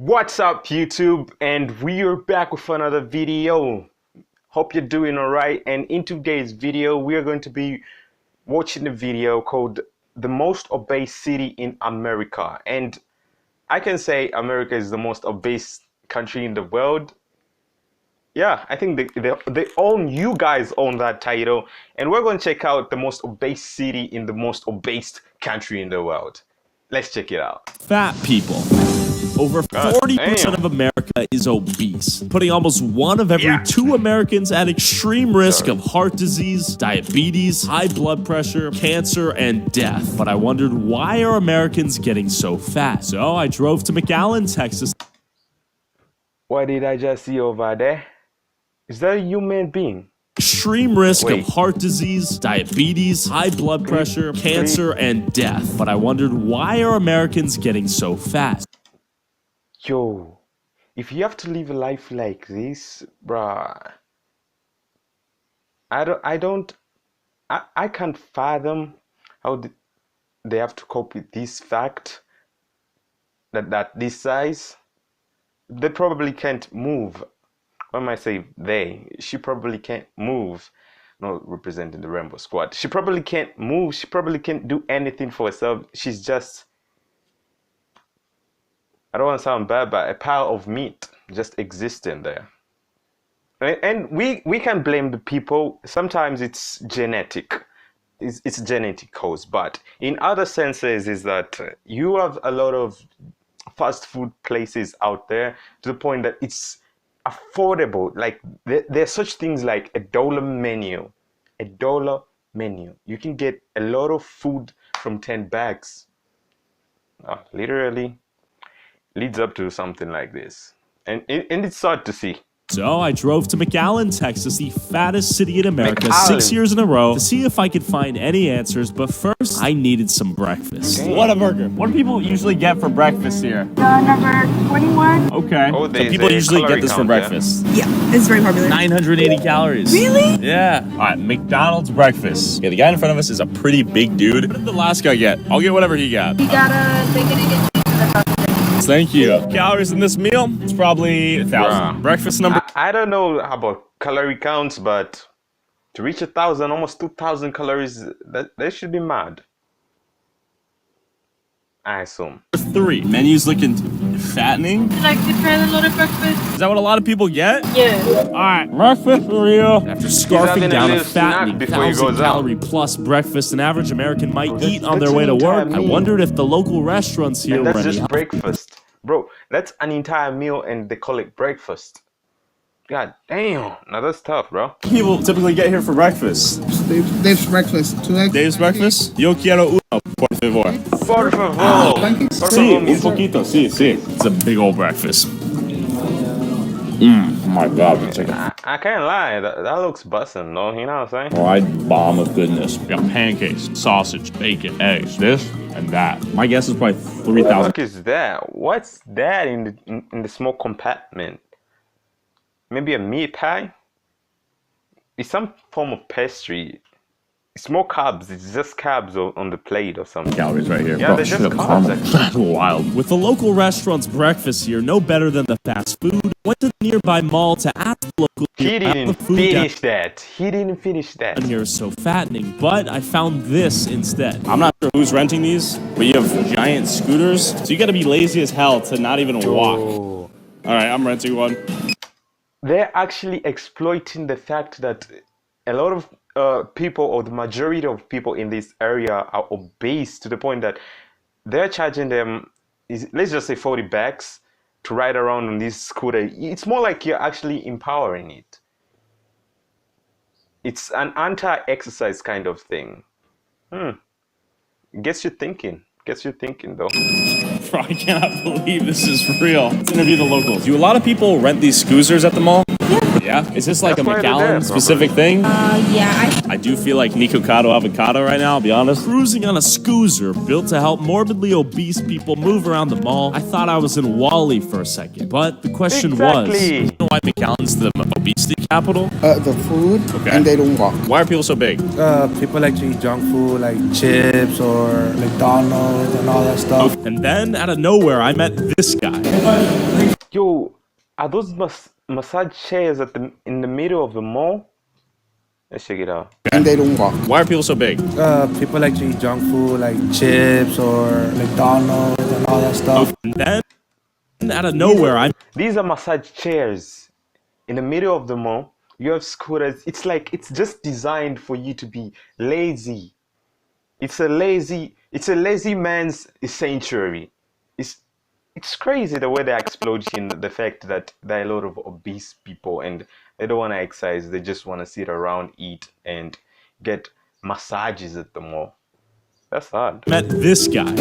What's up, YouTube? And we are back with another video. Hope you're doing alright. And in today's video, we are going to be watching a video called The Most Obese City in America. And I can say America is the most obese country in the world. Yeah, I think they own, you guys own that title. And we're going to check out the most obese city in the most obese country in the world. Let's check it out. Fat people. Over 40% of America is obese, putting almost one of every two Americans at extreme risk of heart disease, diabetes, high blood pressure, cancer, and death. But I wondered, why are Americans getting so fat? So I drove to McAllen, Texas. What did I just see over there? Is that a human being? Extreme risk of heart disease, diabetes, high blood pressure, cancer, and death. But I wondered, why are Americans getting so fat? Yo, if you have to live a life like this, bruh, I can't fathom how they have to cope with this fact that this size, they probably can't move. When I say they, she probably can't move. Not representing the Rainbow Squad. She probably can't move. She probably can't do anything for herself. She's just, I don't want to sound bad, but a pile of meat just existing there. And we can blame the people. Sometimes it's genetic. It's genetic cause. But in other senses is that you have a lot of fast food places out there to the point that it's affordable. Like there's such things like a dollar menu. A dollar menu. You can get a lot of food from 10 bags. Literally leads up to something like this, and it's sad to see. So I drove to McAllen, Texas, the fattest city in America, 6 years in a row, to see if I could find any answers. But first, I needed some breakfast. What a burger. What do people usually get for breakfast here? Number 21. Okay. Oh, so people usually get this for breakfast. Yeah, it's very popular. 980 calories. Really? Yeah. All right, McDonald's breakfast. Yeah, the guy in front of us is a pretty big dude. What did the last guy get? I'll get whatever he got. He got a bacon, egg, and cheese and a sausage. Thank you. Calories in this meal? It's probably 1,000. Breakfast number. I don't know about calorie counts, but to reach 1,000, almost 2,000 calories, that should be mad. I assume. 3. Menu's looking fattening. Would you like to try the loaded breakfast? Is that what a lot of people get? Yes. All right, breakfast for real. After scarfing down a fattening before he goes 1,000-calorie plus breakfast an average American might eat on their way to work, I wondered if the local restaurants here were that's any just breakfast. Bro, that's an entire meal and they call it breakfast. God damn. Now that's tough, bro. People typically get here for breakfast. Dave's breakfast. 2 eggs. Dave's breakfast? Yo quiero uno, por favor. Por favor. Sí, un poquito, sí, sí. It's a big old breakfast. Oh my God, chicken. I can't lie. That looks bussin', though. You know what I'm saying? Fried bomb of goodness. We got pancakes, sausage, bacon, eggs, this and that. My guess is probably What the 3,000. fuck is that? What's that in the small compartment? Maybe a meat pie? It's some form of pastry. It's more carbs. It's just carbs on the plate or something. Calories right here. Yeah, they're just carbs. Actually. Wild. With the local restaurant's breakfast here no better than the fast food, I went to the nearby mall to ask the local He didn't finish that. He didn't finish that. here is so fattening, but I found this instead. I'm not sure who's renting these, but you have giant scooters, so you gotta be lazy as hell to not even walk. Oh. Alright, I'm renting one. They're actually exploiting the fact that a lot of people, or the majority of people in this area, are obese to the point that they're charging them, let's just say 40 bucks to ride around on this scooter. It's more like you're actually empowering it. It's an anti-exercise kind of thing. Gets you thinking. Gets you thinking, though. Bro, I cannot believe this is real. Let's interview the locals. Do a lot of people rent these scooters at the mall? Yeah? Is this like That's a why they're there, McAllen specific thing? Yeah. I do feel like Nicocado avocado right now, I'll be honest. Cruising on a scooter built to help morbidly obese people move around the mall, I thought I was in Wall-E for a second. But the question was, Exactly. you know, why McAllen's the obesity capital? The food, Okay. and they don't walk. Why are people so big? People like to eat junk food like chips or McDonald's and all that stuff. And then, out of nowhere, I met this guy. Yo, are those massage chairs in the middle of the mall? Let's check it out. And they don't walk. Why are people so big? People like to eat junk food like chips or McDonald's and all that stuff. And then, out of nowhere, I These are massage chairs in the middle of the mall. You have scooters. It's like it's just designed for you to be lazy. It's a lazy man's sanctuary. It's crazy the way they're exploiting the fact that there are a lot of obese people and they don't want to exercise. They just want to sit around, eat, and get massages at the mall. That's hard. met this guy.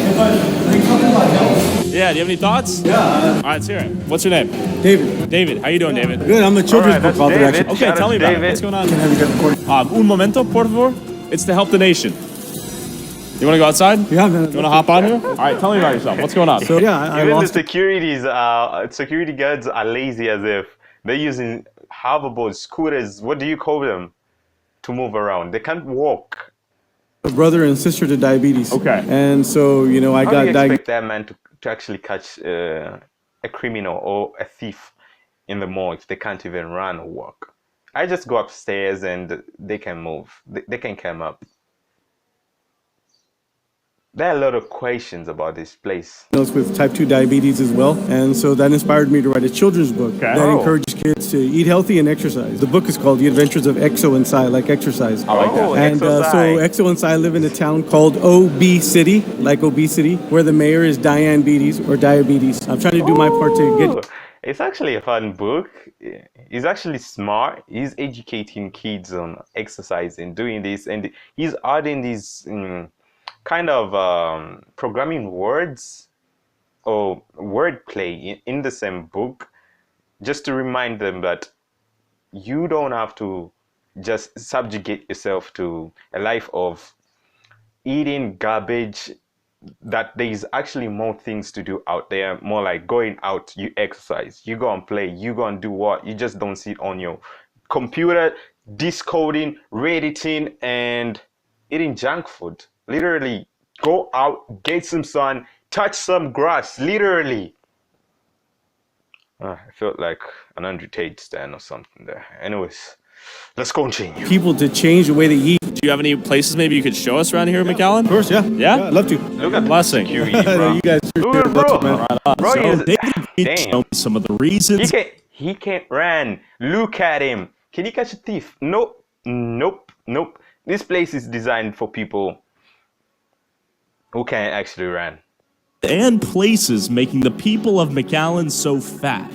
Yeah, do you have any thoughts? Yeah. All right, let's hear it. What's your name? David. David. How you doing, David? Good, I'm a children's All right, book author that's actually. David. Okay, Shout tell out me to about it. David. What's going on? Can I have you guys recording? Un momento, por favor. It's to help the nation. You want to go outside? Yeah, man. You want to hop on here? All right, tell me about yourself. What's going on? So yeah, I Even the lost. security guards are lazy as if they're using hoverboards, scooters. What do you call them? To move around. They can't walk. A brother and sister to diabetes. Okay. And so, you know, I How got do you diagnosed. expect that man to actually catch a criminal or a thief in the mall if they can't even run or walk? I just go upstairs and they can move. They can come up. There are a lot of questions about this place. With type 2 diabetes as well. And so that inspired me to write a children's book that Oh. encourages kids to eat healthy and exercise. The book is called The Adventures of Exo and Psy, like exercise. I like that. And so Exo and Psy live in a town called Obesity, like obesity, where the mayor is diabetes or diabetes. I'm trying to do my part to get. It's actually a fun book. He's actually smart. He's educating kids on exercise and doing this, and he's adding these kind of programming words or wordplay in the same book, just to remind them that you don't have to just subjugate yourself to a life of eating garbage, that there's actually more things to do out there, more like going out, you exercise, you go and play, you go and do what, you just don't sit on your computer decoding, editing, and eating junk food. Literally, go out, get some sun, touch some grass, literally. I felt like an Andrew Tate stand or something there. Anyways, let's continue. People to change the way they eat. Do you have any places maybe you could show us around here in McAllen? Of course, yeah. Yeah? I'd love to. Look at Blessing. the security, bro. You guys Look at bro. Bro, So he's- David agreed to show damn. me some of the reasons. He can't run. Look at him. Can he catch a thief? Nope. Nope. Nope. This place is designed for people who can't actually run. And places making the people of McAllen so fat.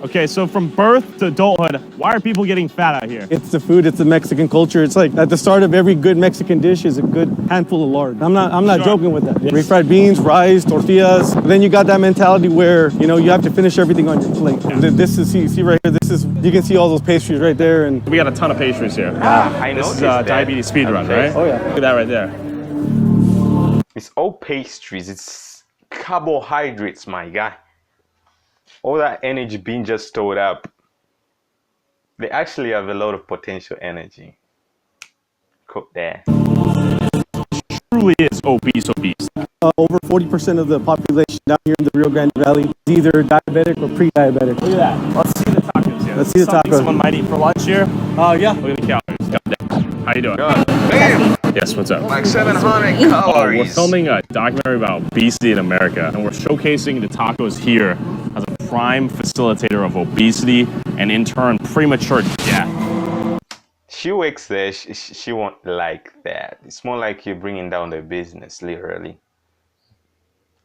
Okay, so from birth to adulthood, why are people getting fat out here? It's the food, it's the Mexican culture. It's like at the start of every good Mexican dish is a good handful of lard. I'm not Sure. joking with that. Yes. Refried beans, rice, tortillas. But then you got that mentality where, you know, you have to finish everything on your plate. This is, see right here, this is, you can see all those pastries right there. And We got a ton of pastries here. I This noticed is that. diabetes speed run, right? Oh, yeah. Look at that right there. It's all pastries. It's carbohydrates, my guy. All that energy being just stored up. They actually have a lot of potential energy. Cook there. Truly is obese. over 40% of the population down here in the Rio Grande Valley is either diabetic or pre-diabetic. Look at that. Let's see the tacos here. Let's see the Something tacos. someone might eat for lunch here. Yeah. Look at the calories. Goddamn. How you doing? Bam! Yes, what's up? Like 700 We're calories. filming a documentary about obesity in America, and we're showcasing the tacos here as a prime facilitator of obesity and, in turn, premature death. She works there. She won't like that. It's more like you're bringing down the business, literally.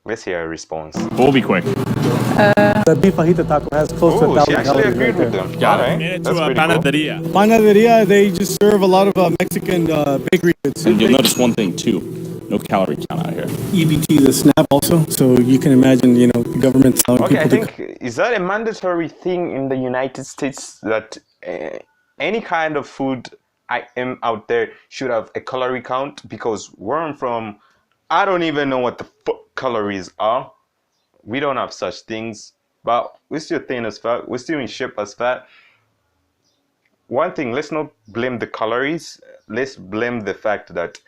Let's hear her response. But we'll be quick. The beef fajita taco has close to Oh, 1,000 she actually calories agreed right with there. them. Got Alright, it. Made it that's to a pretty cool. panaderia. Panaderia, they just serve a lot of Mexican bakery goods. And you'll notice one thing, too. No calorie count out here. EBT, the SNAP also. So you can imagine, you know, the government's allowing Okay, I people to... think, is that a mandatory thing in the United States that any kind of food item out there should have a calorie count? Because where I'm from, I don't even know what the fuck calories are. We don't have such things. but we're still thin as fuck. We're still in shape as fat. One thing, let's not blame the calories. Let's blame the fact that.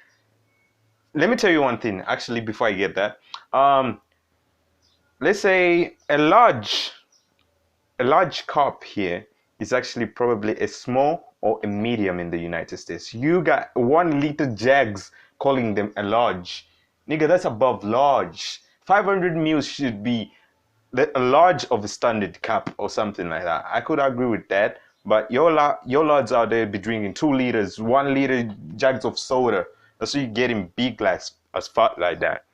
Let me tell you one thing. Actually, before I get that, let's say a large cup here is actually probably a small or a medium in the United States. You got 1 liter jugs calling them a large. Nigga, that's above large. 500 mils should be a large of a standard cup or something like that. I could agree with that, but your large out there be drinking 2 liters, 1 liter jugs of soda. That's why you're getting big glass as fat like that.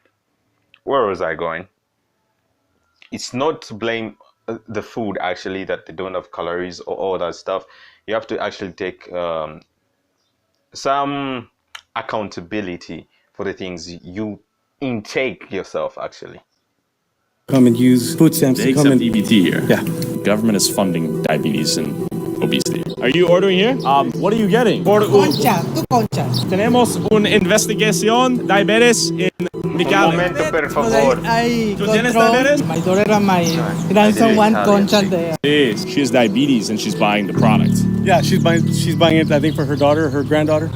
Where was I going? It's not to blame the food actually that they don't have calories or all that stuff. You have to actually take some accountability for the things you intake yourself actually. Come and use food stamps They to come accept and EBT here. Yeah. Government is funding diabetes and obesity. Are you ordering here? What are you getting? Concha, tu conchas. Tenemos una investigación diabetes en mi Un casa. momento, per So favor. I ¿Tú tienes control diabetes? my daughter and my grandson want conchas there. Yes, she has diabetes and she's buying the product. Yeah, she's buying it, I think, for her daughter, her granddaughter.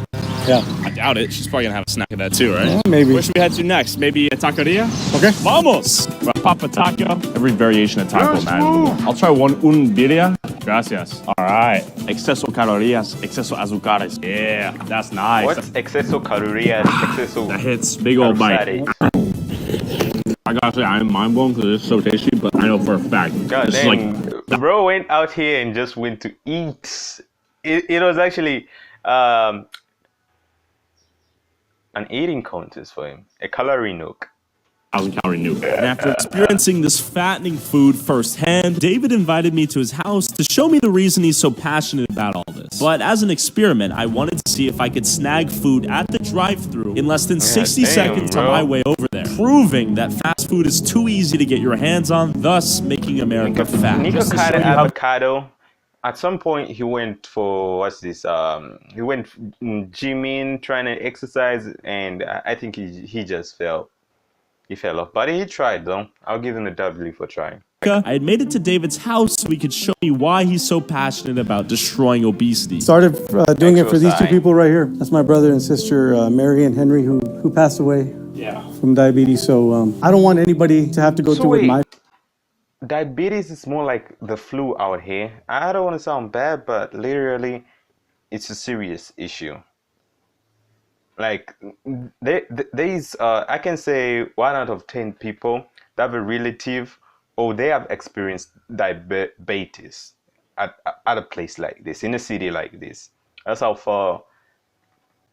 Yeah. I doubt it. She's probably gonna have a snack of that too, right? Yeah, maybe. Where should we head to next? Maybe a taqueria? Okay. Vamos! Papa taco. Every variation of taco, Yes, man. woo. I'll try un birria. Gracias. All right. Exceso calorías, exceso azúcares. Yeah, that's nice. What's exceso calorías? Exceso That hits big old bite. I gotta say, I'm mind blown because it's so tasty, but I know for a fact. God this is dang. like Bro went out here and just went to eat. It was actually an eating contest for him. A calorie nook. 1,000 calorie new. And after experiencing this fattening food firsthand, David invited me to his house to show me the reason he's so passionate about all this. But as an experiment, I wanted to see if I could snag food at the drive-thru in less than 60 damn, seconds on bro. my way over there, proving that fast food is too easy to get your hands on, thus making America fat. Nico Just to had show an you how avocado. At some point, he went for what's this? He went gymming, trying to exercise, and I think he just fell. He fell off, but he tried though. I'll give him a W for trying. I had made it to David's house so he could show me why he's so passionate about destroying obesity. Started doing it for these two Exercise. people right here. That's my brother and sister, Mary and Henry, who passed away from diabetes. So I don't want anybody to have to go So through with wait. my. Diabetes is more like the flu out here. I don't want to sound bad, but literally, it's a serious issue. Like there's I can say 1 out of 10 people that have a relative or they have experienced diabetes at a place like this, in a city like this. That's how far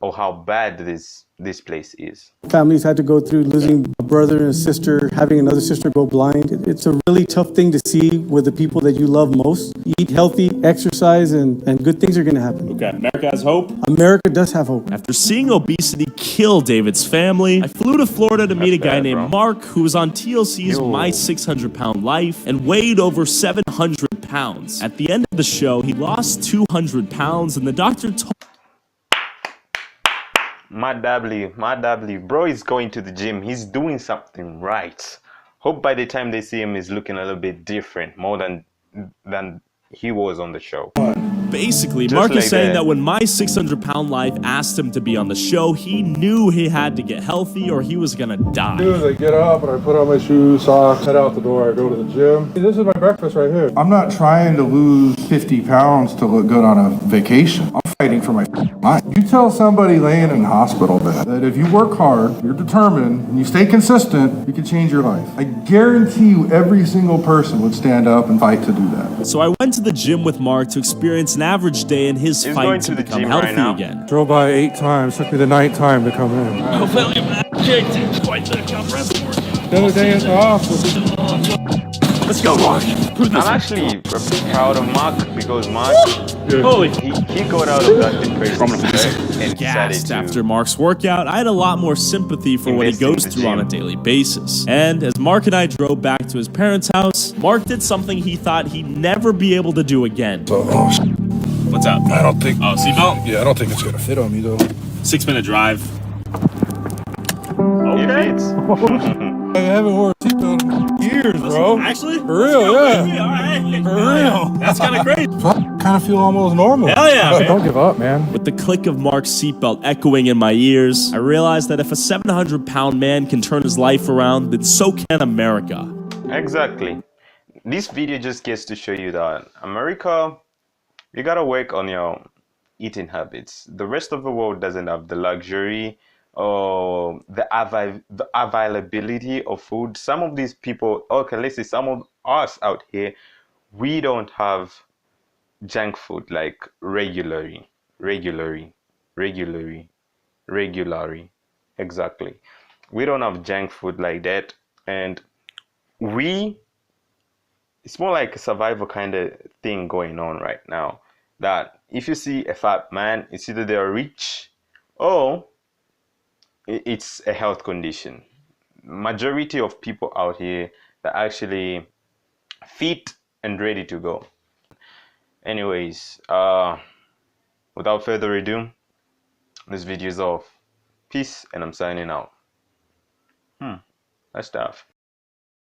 or how bad this place is. Families had to go through losing a brother and a sister, having another sister go blind. It's a really tough thing to see with the people that you love most. Eat healthy, exercise, and good things are going to happen. Okay, America has hope. America does have hope. After seeing obesity kill David's family, I flew to Florida to meet a guy bad, named bro. Mark who was on TLC's Yo. My 600-Pound Life and weighed over 700 pounds. At the end of the show, he lost 200 pounds and the doctor told My W, bro is going to the gym. He's doing something right. Hope by the time they see him, he's looking a little bit different, more than he was on the show. Basically, Just Mark like is saying that. that when My 600-Pound Life asked him to be on the show, he knew he had to get healthy or he was gonna die. I get up and I put on my shoes, socks, head out the door, I go to the gym. This is my breakfast right here. I'm not trying to lose 50 pounds to look good on a vacation. I'm fighting for my life. You tell somebody laying in a hospital bed that if you work hard, you're determined, and you stay consistent, you can change your life. I guarantee you every single person would stand up and fight to do that. So I went to the gym with Mark to experience an average day in his He's fight going to to the become gym healthy right now. again. Drove by 8 times, took me the 9th time to come in. The other day it's off. Let's go, Mark. I'm actually a bit proud of Mark because Mark, he got out of that depression and decided Gassed to. after Mark's workout, I had a lot more sympathy for what he Invest in goes the through on a gym. daily basis. And as Mark and I drove back to his parents' house, Mark did something he thought he'd never be able to do again. What's up? I don't think. Oh, seatbelt? Yeah, I don't think it's gonna fit on me though. 6-minute drive. It fits. I haven't worn a seatbelt in years, bro. Actually? For real, yeah. All right. For real. That's kind of crazy. Kind of feel almost normal. Hell yeah, man. Don't give up, man. With the click of Mark's seatbelt echoing in my ears, I realized that if a 700-pound man can turn his life around, then so can America. Exactly. This video just gets to show you that America, you gotta work on your eating habits. The rest of the world doesn't have the luxury or the availability of food. Some of these people, okay, let's say some of us out here, we don't have junk food like regularly. Exactly. We don't have junk food like that, and it's more like a survival kind of thing going on right now. That if you see a fat man, it's either they're rich or it's a health condition. Majority of people out here that actually fit and ready to go. Anyways, without further ado, this video is off. Peace, and I'm signing out. That's tough.